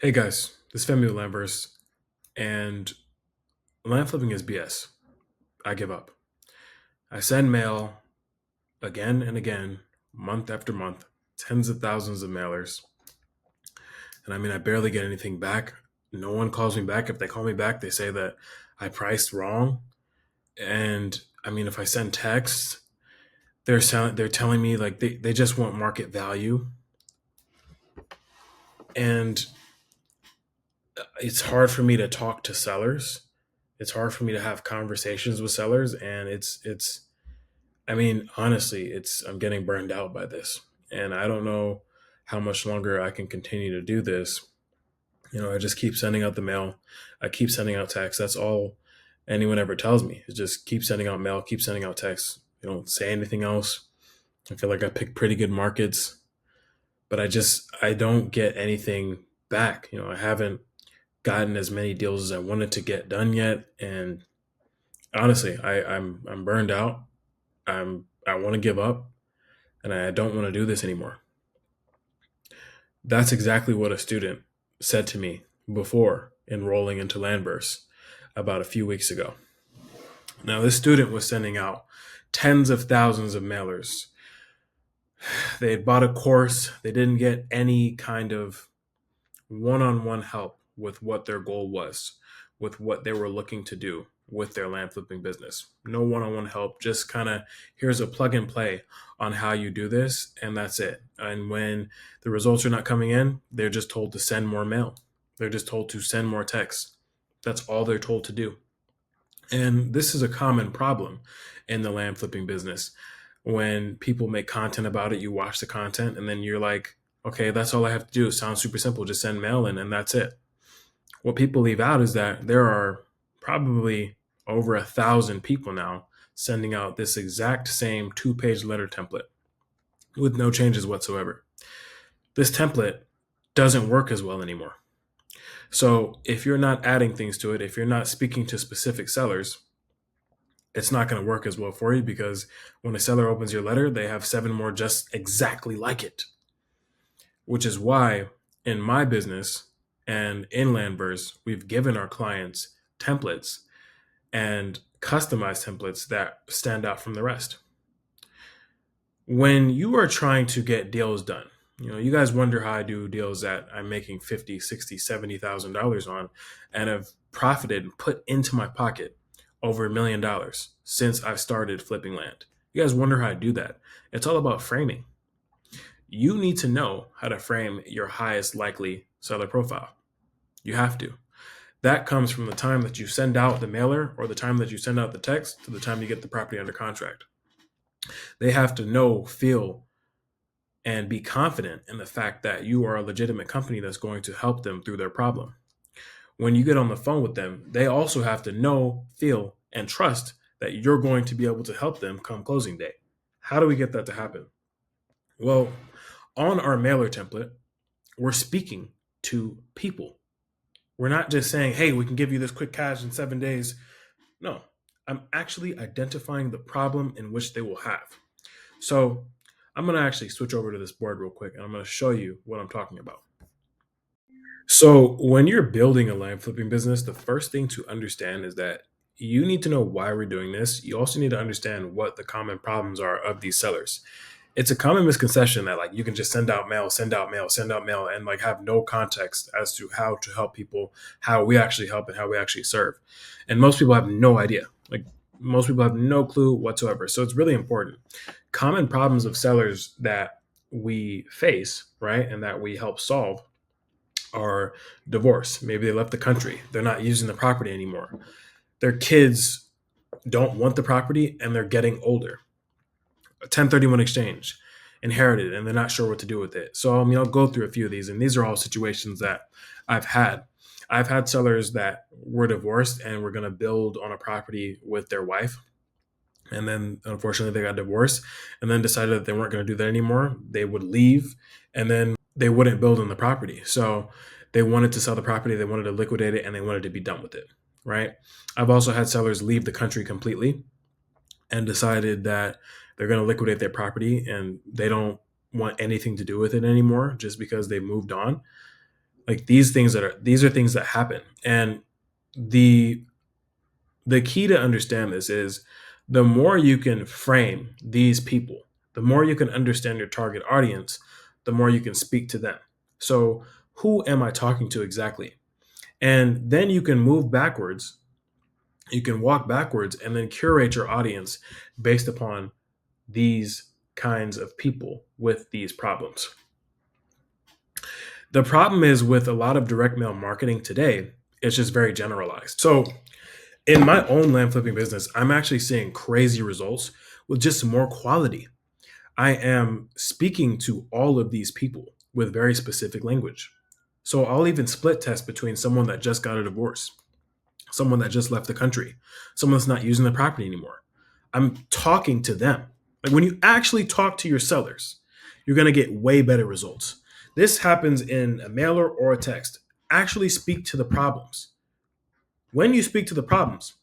Hey guys, this is Femi with Landverse, and land flipping is BS. I give up. I send mail again and again, month after month, tens of thousands of mailers, and I barely get anything back. No one calls me back. If they call me back, they say that I priced wrong. And if I send texts, they're telling me like they just want market value, and it's hard for me to talk to sellers. It's hard for me to have conversations with sellers, and it's honestly, it's I'm getting burned out by this, and I don't know how much longer I can continue to do this. I just keep sending out the mail. I keep sending out texts. That's all anyone ever tells me is just keep sending out mail, keep sending out texts. You don't say anything else. I feel like I pick pretty good markets, but I don't get anything back. I haven't gotten as many deals as I wanted to get done yet, and honestly, I'm burned out. I want to give up, and I don't want to do this anymore. That's exactly what a student said to me before enrolling into Landverse about a few weeks ago. Now, this student was sending out tens of thousands of mailers. They had bought a course. They didn't get any kind of one-on-one help with what their goal was, with what they were looking to do with their land flipping business. No one-on-one help, just kind of here's a plug and play on how you do this, and that's it. And when the results are not coming in, they're just told to send more mail. They're just told to send more texts. That's all they're told to do. And this is a common problem in the land flipping business. When people make content about it, you watch the content and then you're like, okay, that's all I have to do. It sounds super simple. Just send mail in and that's it. What people leave out is that there are probably over 1,000 people now sending out this exact same 2-page letter template with no changes whatsoever. This template doesn't work as well anymore. So if you're not adding things to it, if you're not speaking to specific sellers, it's not going to work as well for you, because when a seller opens your letter, they have 7 more just exactly like it. Which is why in my business and in Landverse, we've given our clients templates and customized templates that stand out from the rest. When you are trying to get deals done, you guys wonder how I do deals that I'm making $50, $60, $70,000 on and have profited and put into my pocket over $1 million since I've started flipping land. You guys wonder how I do that. It's all about framing. You need to know how to frame your highest likely seller profile. You have to. That comes from the time that you send out the mailer or the time that you send out the text to the time you get the property under contract. They have to know, feel, and be confident in the fact that you are a legitimate company that's going to help them through their problem. When you get on the phone with them, they also have to know, feel, and trust that you're going to be able to help them come closing day. How do we get that to happen? Well, on our mailer template, we're speaking to people. We're not just saying, hey, we can give you this quick cash in 7 days. No, I'm actually identifying the problem in which they will have. So I'm going to actually switch over to this board real quick, and I'm going to show you what I'm talking about. So when you're building a land flipping business, the first thing to understand is that you need to know why we're doing this. You also need to understand what the common problems are of these sellers. It's a common misconception that like you can just send out mail, send out mail, send out mail, and like have no context as to how to help people, how we actually help, and how we actually serve. And most people have no idea. Like most people have no clue whatsoever. So it's really important. Common problems of sellers that we face, right, and that we help solve are divorce. Maybe they left the country. They're not using the property anymore. Their kids don't want the property and they're getting older. A 1031 exchange, inherited, and they're not sure what to do with it. So, I'll go through a few of these, and these are all situations that I've had. I've had sellers that were divorced and were going to build on a property with their wife. And then unfortunately they got divorced and then decided that they weren't going to do that anymore. They would leave and then they wouldn't build on the property. So they wanted to sell the property, they wanted to liquidate it, and they wanted to be done with it, right? I've also had sellers leave the country completely and decided that they're going to liquidate their property and they don't want anything to do with it anymore just because they moved on. Like these are things that happen. And the the key to understand this is the more you can frame these people, the more you can understand your target audience, the more you can speak to them. So, who am I talking to exactly? And then you can move backwards, you can walk backwards and then curate your audience based upon these kinds of people with these problems. The problem is with a lot of direct mail marketing today, it's just very generalized. So, in my own land flipping business, I'm actually seeing crazy results with just more quality. I am speaking to all of these people with very specific language. So I'll even split test between someone that just got a divorce, someone that just left the country, someone that's not using the property anymore. I'm talking to them. Like when you actually talk to your sellers, you're going to get way better results. This happens in a mailer or a text. Actually speak to the problems. When you speak to the problems,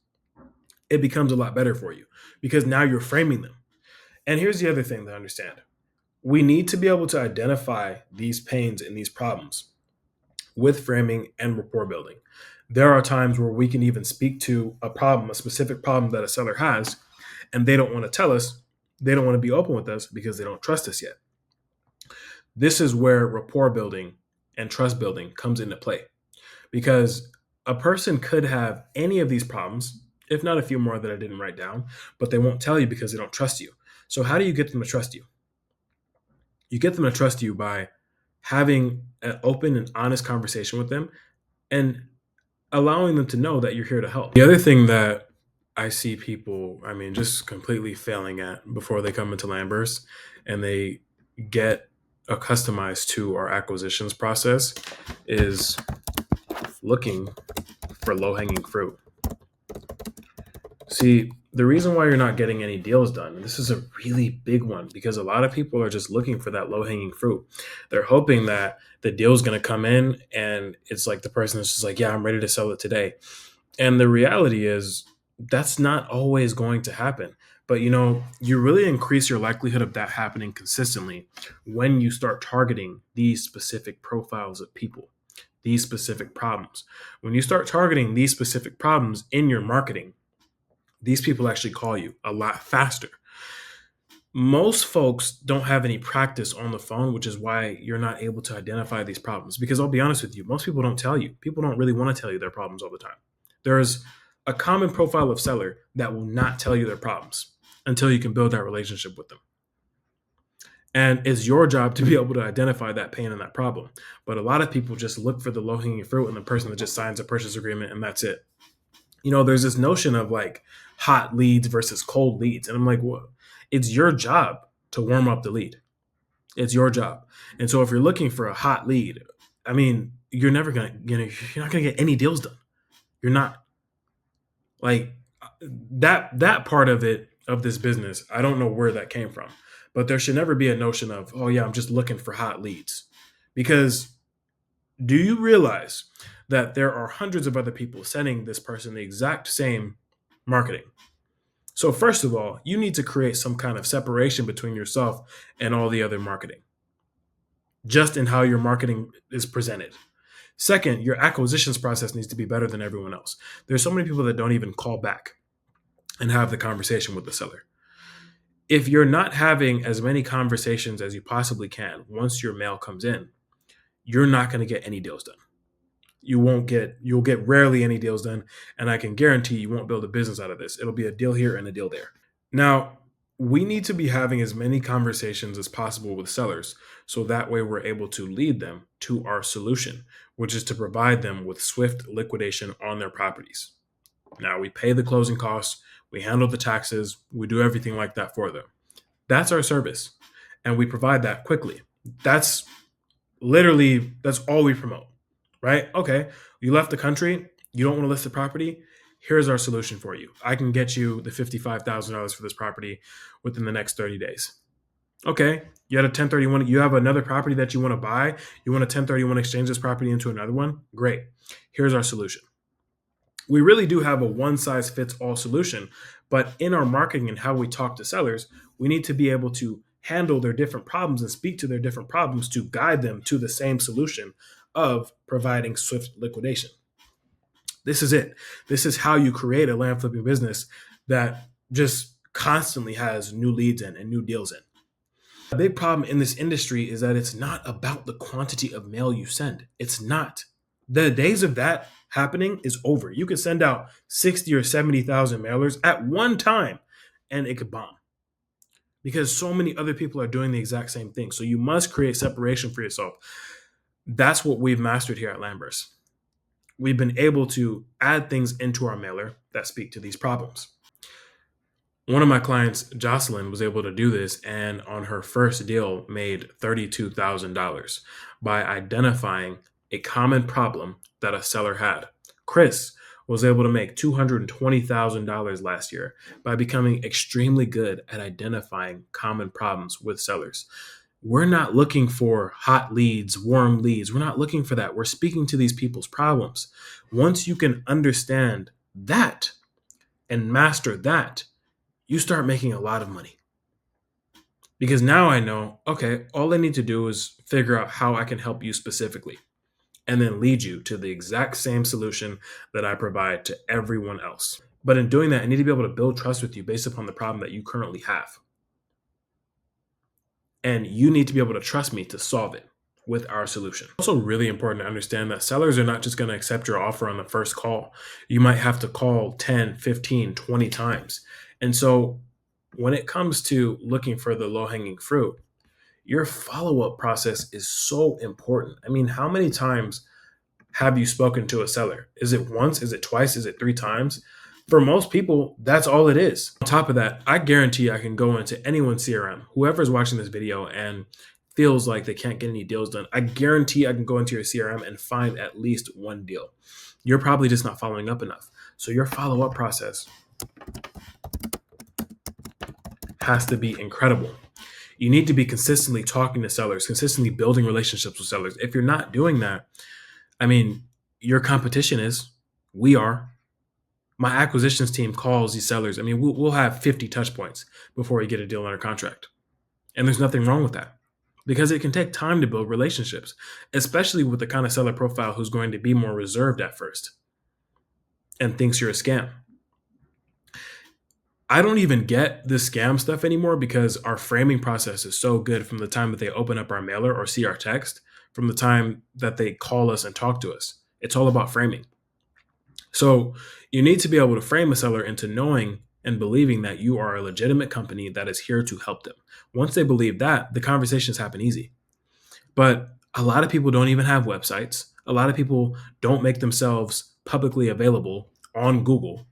it becomes a lot better for you because now you're framing them. And here's the other thing to understand: we need to be able to identify these pains and these problems with framing and rapport building. There are times where we can even speak to a problem, a specific problem that a seller has, and they don't want to tell us, they don't want to be open with us because they don't trust us yet. This is where rapport building and trust building comes into play because a person could have any of these problems, if not a few more that I didn't write down, but they won't tell you because they don't trust you. So, how do you get them to trust you? You get them to trust you by having an open and honest conversation with them and allowing them to know that you're here to help. The other thing that I see people, I mean, just completely failing at before they come into Landburst and they get accustomed to our acquisitions process is looking for low hanging fruit. See, the reason why you're not getting any deals done, and this is a really big one, because a lot of people are just looking for that low hanging fruit. They're hoping that the deal's going to come in and it's like the person is just like, yeah, I'm ready to sell it today. And the reality is that's not always going to happen. But you really increase your likelihood of that happening consistently when you start targeting these specific profiles of people, these specific problems. When you start targeting these specific problems in your marketing, these people actually call you a lot faster. Most folks don't have any practice on the phone, which is why you're not able to identify these problems. Because I'll be honest with you, most people don't tell you. People don't really want to tell you their problems all the time. There's a common profile of seller that will not tell you their problems until you can build that relationship with them. And it's your job to be able to identify that pain and that problem. But a lot of people just look for the low hanging fruit and the person that just signs a purchase agreement and that's it. There's this notion of like hot leads versus cold leads. And I'm like, well, it's your job to warm up the lead. It's your job. And so if you're looking for a hot lead, I mean, you're not gonna get any deals done. You're not. Like that part of it, of this business, I don't know where that came from. But there should never be a notion of, oh yeah, I'm just looking for hot leads. Because do you realize that there are hundreds of other people sending this person the exact same marketing? So, first of all, you need to create some kind of separation between yourself and all the other marketing, just in how your marketing is presented. Second, your acquisitions process needs to be better than everyone else. There's so many people that don't even call back and have the conversation with the seller. If you're not having as many conversations as you possibly can once your mail comes in, you're not going to get any deals done. You'll get rarely any deals done. And I can guarantee you won't build a business out of this. It'll be a deal here and a deal there. Now, we need to be having as many conversations as possible with sellers so that way we're able to lead them to our solution, which is to provide them with swift liquidation on their properties. Now, we pay the closing costs, we handle the taxes, we do everything like that for them. That's our service, and we provide that quickly. That's that's all we promote, right? Okay, you left the country, you don't want to list the property. Here's our solution for you. I can get you the $55,000 for this property within the next 30 days. Okay, you had a 1031, you have another property that you want to buy, you want a 1031 exchange this property into another one? Great. Here's our solution. We really do have a one size fits all solution, but in our marketing and how we talk to sellers, we need to be able to handle their different problems and speak to their different problems to guide them to the same solution of providing swift liquidation. This is it. This is how you create a land flipping business that just constantly has new leads in and new deals in. A big problem in this industry is that it's not about the quantity of mail you send. It's not. The days of that happening is over. You could send out 60 or 70,000 mailers at one time and it could bomb because so many other people are doing the exact same thing. So you must create separation for yourself. That's what we've mastered here at Lambers. We've been able to add things into our mailer that speak to these problems. One of my clients, Jocelyn, was able to do this and on her first deal made $32,000 by identifying a common problem that a seller had. Chris was able to make $220,000 last year by becoming extremely good at identifying common problems with sellers. We're not looking for hot leads, warm leads. We're not looking for that. We're speaking to these people's problems. Once you can understand that and master that, you start making a lot of money. Because now I know, okay, all I need to do is figure out how I can help you specifically and then lead you to the exact same solution that I provide to everyone else. But in doing that, I need to be able to build trust with you based upon the problem that you currently have. And you need to be able to trust me to solve it with our solution. Also really important to understand that sellers are not just going to accept your offer on the first call. You might have to call 10, 15, 20 times. And so when it comes to looking for the low-hanging fruit, your follow-up process is so important. I mean, how many times have you spoken to a seller? Is it once? Is it twice? Is it 3 times? For most people, that's all it is. On top of that, I guarantee I can go into anyone's CRM, whoever's watching this video and feels like they can't get any deals done. I guarantee I can go into your CRM and find at least one deal. You're probably just not following up enough. So your follow-up process has to be incredible. You need to be consistently talking to sellers, consistently building relationships with sellers. If you're not doing that, I mean, your competition is, we are. My acquisitions team calls these sellers. I mean, we'll have 50 touch points before we get a deal under contract. And there's nothing wrong with that because it can take time to build relationships, especially with the kind of seller profile who's going to be more reserved at first and thinks you're a scam. I don't even get the scam stuff anymore because our framing process is so good from the time that they open up our mailer or see our text, from the time that they call us and talk to us. It's all about framing. So you need to be able to frame a seller into knowing and believing that you are a legitimate company that is here to help them. Once they believe that, the conversations happen easy. But a lot of people don't even have websites. A lot of people don't make themselves publicly available on Google.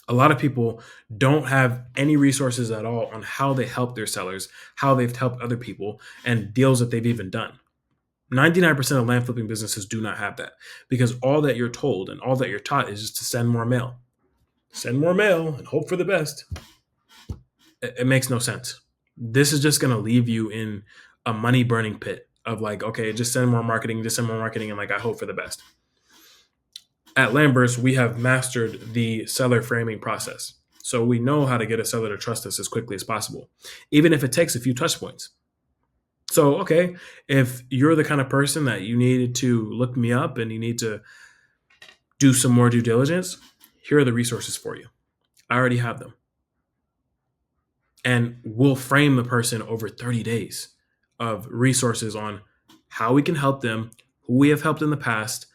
A lot of people don't have any resources at all on how they help their sellers, how they've helped other people, and deals that they've even done. 99% of land flipping businesses do not have that because all that you're told and all that you're taught is just to send more mail. Send more mail and hope for the best. It makes no sense. This is just going to leave you in a money burning pit of like, okay, just send more marketing, and like I hope for the best. At Lambers, we have mastered the seller framing process. So we know how to get a seller to trust us as quickly as possible, even if it takes a few touch points. So, okay, if you're the kind of person that you needed to look me up and you need to do some more due diligence, here are the resources for you. I already have them. And we'll frame the person over 30 days of resources on how we can help them, who we have helped in the past,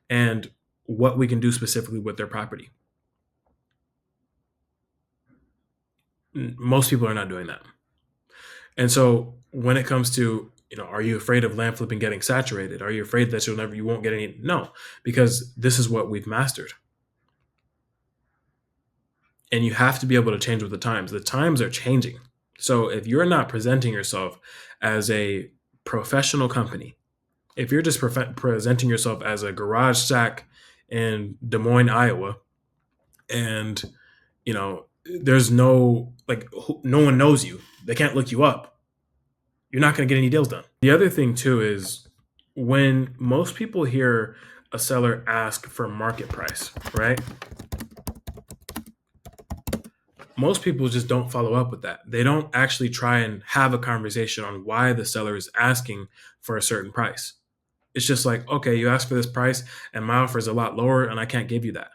and what we can do specifically with their property. Most people are not doing that. And so when it comes to, are you afraid of land flipping getting saturated? Are you afraid that you won't get any? No, because this is what we've mastered. And you have to be able to change with the times. The times are changing. So if you're not presenting yourself as a professional company, if you're just presenting yourself as a garage sack in Des Moines, Iowa, and there's no one knows you, they can't look you up, you're not going to get any deals done. The other thing too is when most people hear a seller ask for market price, right? Most people just don't follow up with that. They don't actually try and have a conversation on why the seller is asking for a certain price. It's just like, okay, you asked for this price and my offer is a lot lower and I can't give you that.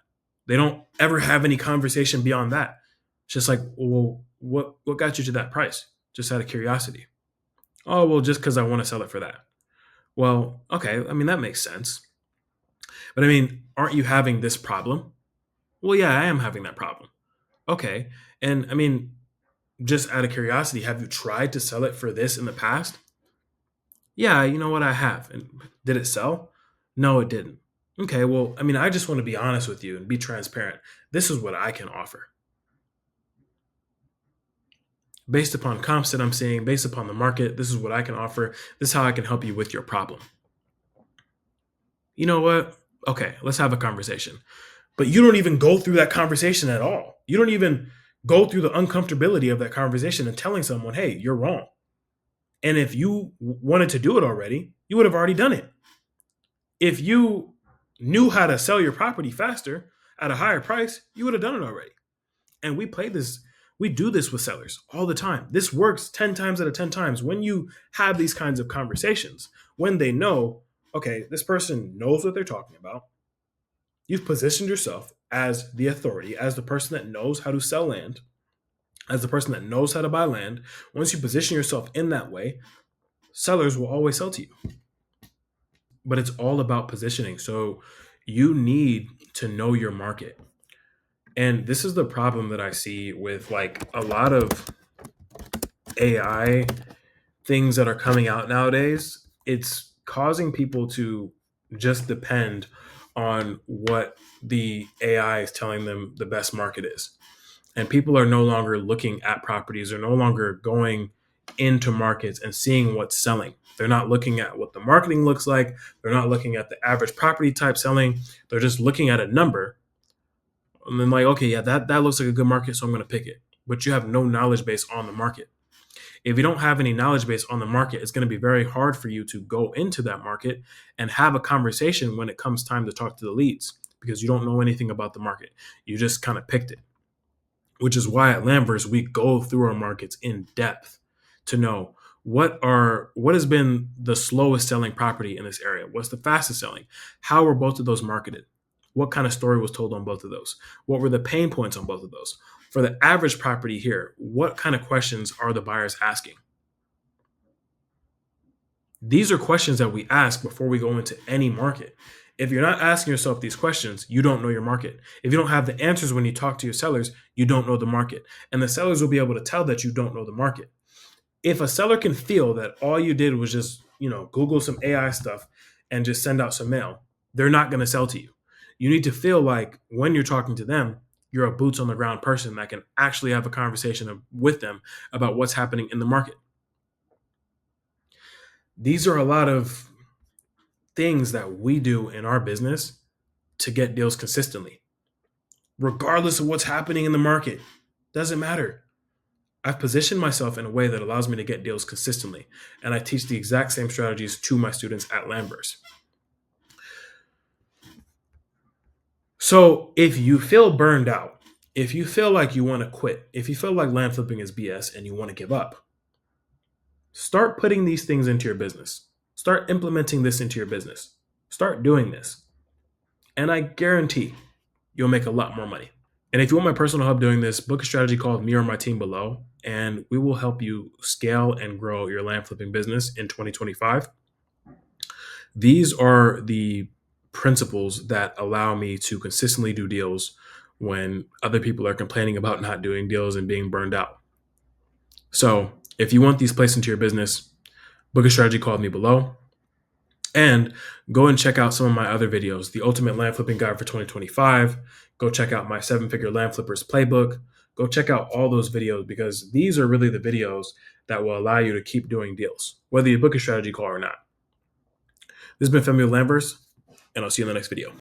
They don't ever have any conversation beyond that. It's just like, well, what got you to that price? Just out of curiosity. Oh, well, just because I want to sell it for that. Well, okay, I mean that makes sense. But I mean, aren't you having this problem? Well, yeah, I am having that problem. Okay. And I mean, just out of curiosity, have you tried to sell it for this in the past? Yeah, you know what, I have. And did it sell? No, it didn't. Okay, well, I mean, I just want to be honest with you and be transparent. This is what I can offer. Based upon comps that I'm seeing, based upon the market, this is what I can offer. This is how I can help you with your problem. You know what? Okay, let's have a conversation. But you don't even go through that conversation at all. You don't even go through the uncomfortability of that conversation and telling someone, hey, you're wrong. And if you wanted to do it already, you would have already done it. If you knew how to sell your property faster at a higher price, you would have done it already. And we do this with sellers all the time. This works 10 times out of 10 times when you have these kinds of conversations, when they know, okay, this person knows what they're talking about. You've positioned yourself as the authority, as the person that knows how to sell land, as the person that knows how to buy land. Once you position yourself in that way, sellers will always sell to you. But it's all about positioning. So you need to know your market. And this is the problem that I see with like a lot of AI things that are coming out nowadays. It's causing people to just depend on what the AI is telling them the best market is. And people are no longer looking at properties, they're no longer going into markets and seeing what's selling. They're not looking at what the marketing looks like. They're not looking at the average property type selling. They're just looking at a number and then like, okay, yeah, that looks like a good market, so I'm going to pick it. But you have no knowledge base on the market. If you don't have any knowledge base on the market, it's going to be very hard for you to go into that market and have a conversation when it comes time to talk to the leads because you don't know anything about the market. You just kind of picked it, which is why at Lamvers we go through our markets in depth to know what has been the slowest selling property in this area, what's the fastest selling, how were both of those marketed, what kind of story was told on both of those, what were the pain points on both of those. For the average property here, what kind of questions are the buyers asking? These are questions that we ask before we go into any market. If you're not asking yourself these questions, you don't know your market. If you don't have the answers when you talk to your sellers, you don't know the market. And the sellers will be able to tell that you don't know the market. If a seller can feel that all you did was just, Google some AI stuff and just send out some mail, they're not going to sell to you. You need to feel like when you're talking to them, you're a boots on the ground person that can actually have a conversation with them about what's happening in the market. These are a lot of things that we do in our business to get deals consistently, regardless of what's happening in the market. Doesn't matter. I've positioned myself in a way that allows me to get deals consistently, and I teach the exact same strategies to my students at Lamvers. So if you feel burned out, if you feel like you want to quit, if you feel like land flipping is BS and you want to give up, start putting these things into your business. Start implementing this into your business. Start doing this. And I guarantee you'll make a lot more money. And if you want my personal help doing this, book a strategy called Me or My Team below, and we will help you scale and grow your land flipping business in 2025. These are the principles that allow me to consistently do deals when other people are complaining about not doing deals and being burned out. So if you want these placed into your business, book a strategy called Me below. And go and check out some of my other videos, the Ultimate Land Flipping Guide for 2025. Go check out my 7-Figure Land Flippers Playbook. Go check out all those videos because these are really the videos that will allow you to keep doing deals, whether you book a strategy call or not. This has been Femi Lamvers, and I'll see you in the next video.